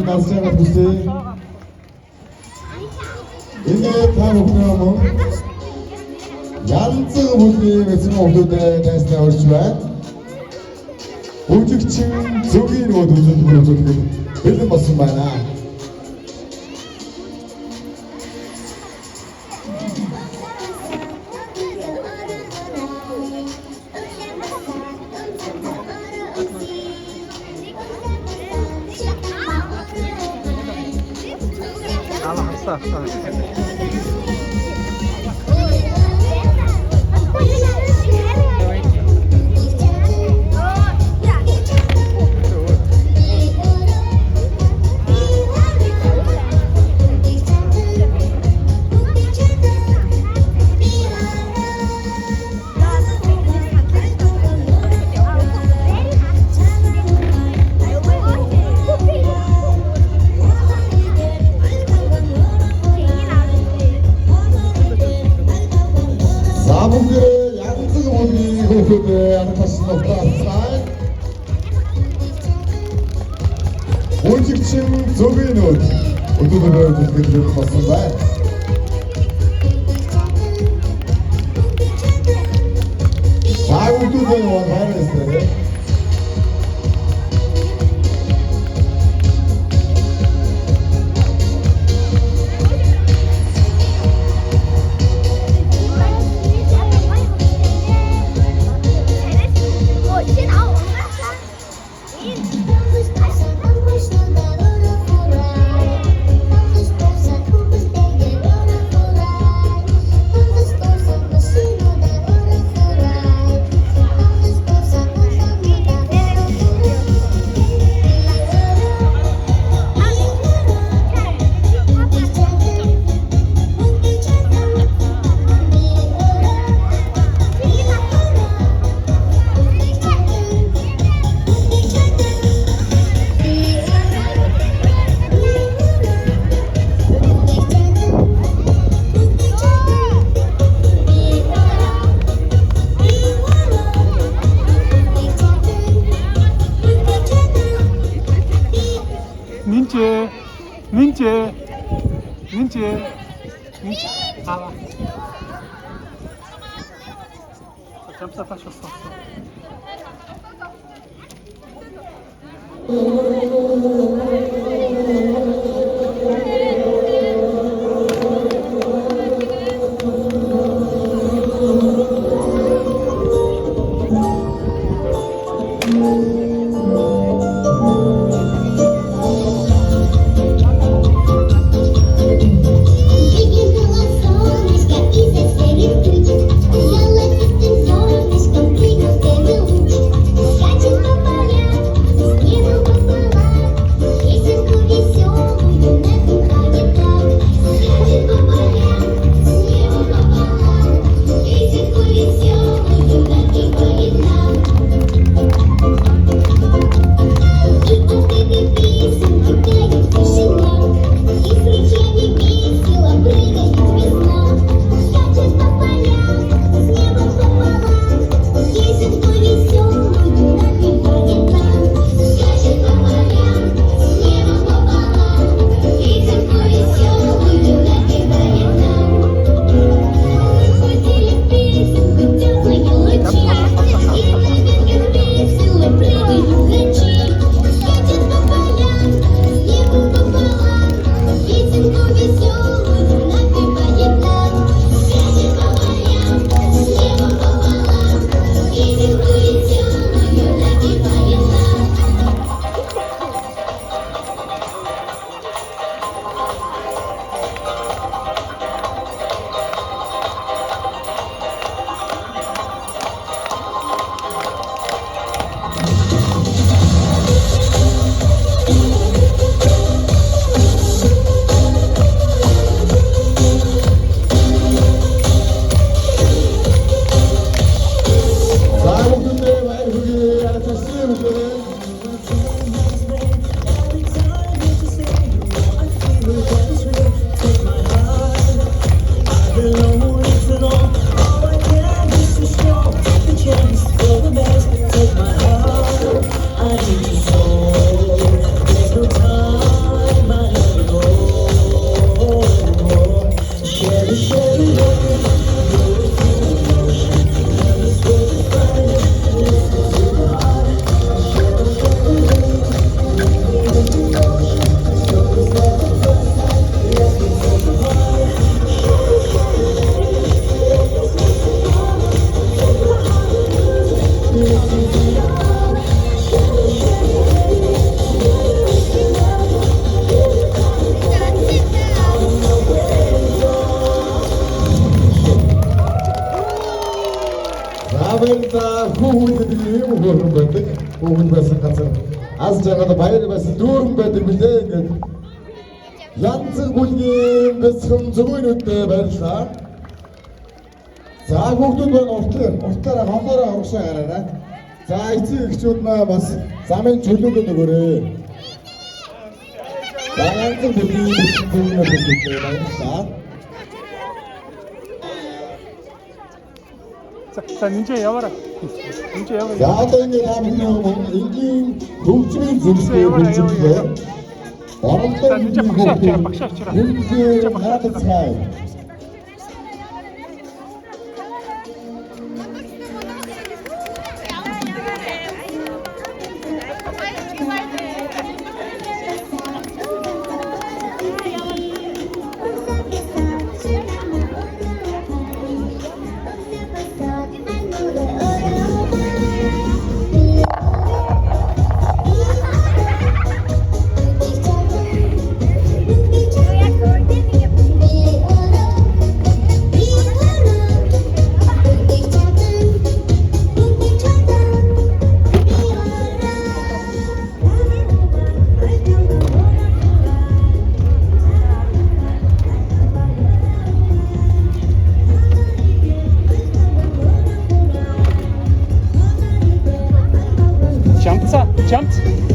Бүгд насжаагаад хүсье. Ингээд та бүхэн янз бүрийн эзэн хүмүүстэй найзлаа орж байна. Бүжигчин зөвгийн нөгөө үзэл бүрэлдэхүүн бэлэн болсон байна. Бүжигчин зөвгийн нүүд өдөрөөр зүтгэж болсон байна. Саагуудын яваа хайртай. 민지 나와. 잠깐 다쳤어. Amerika хүүхдүүдийн хөрөн байдаг. Хүүхэд байсан газар аз жаргал баяр байсан дүүрэн байдаг билээ ингээд. Янцэг бүлгийн бэлсгэн зөвгөөнүүдэд баярлалаа. За хүүхдүүд байна уртлаараа хоолоороо урагшаа гараарай. За эцэг эхчүүд маа бас замын чөлөөлөд өгөөрэй. За янцэг бүлгийн бэлсгэн зөвгөөнүүдэд баярлалаа. За нинжээ яваарай. Нинжээ яваа. За одоо ингээд хаамтны энгийн хөгжмийн зөвлөгөө хөгжүүлээ. Оронтой багшаа. хаатай. Jumped.